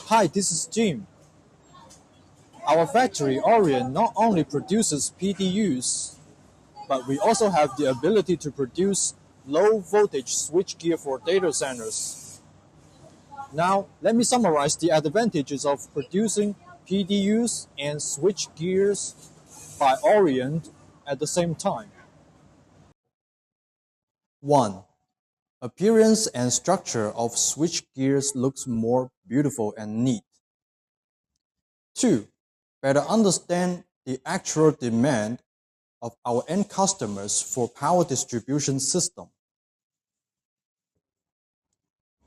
Hi, this is Jim. Our factory, Orient, not only produces PDUs, but we also have the ability to produce low voltage switchgear for data centers. Now, let me summarize the advantages of producing PDUs and switchgears by Orient at the same time. 1. Appearance and structure of switchgears looks more beautiful and neat. 2. Better understand the actual demand of our end customers for power distribution system.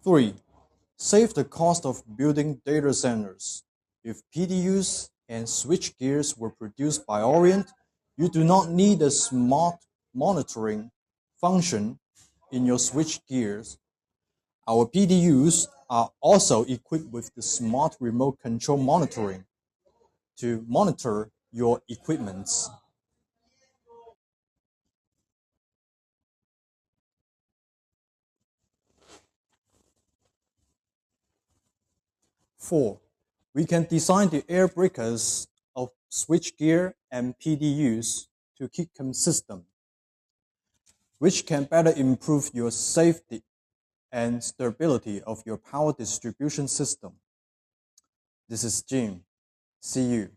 3. Save the cost of building data centers. If PDUs and switchgears were produced by Orient, you do not need a smart monitoring function in your switchgears. Our PDUs are also equipped with the smart remote control monitoring to monitor your equipments. 4. We can design the air breakers of switchgear and PDUs to keep consistent, which can better improve your safety and stability of your power distribution system. This is Jim. See you.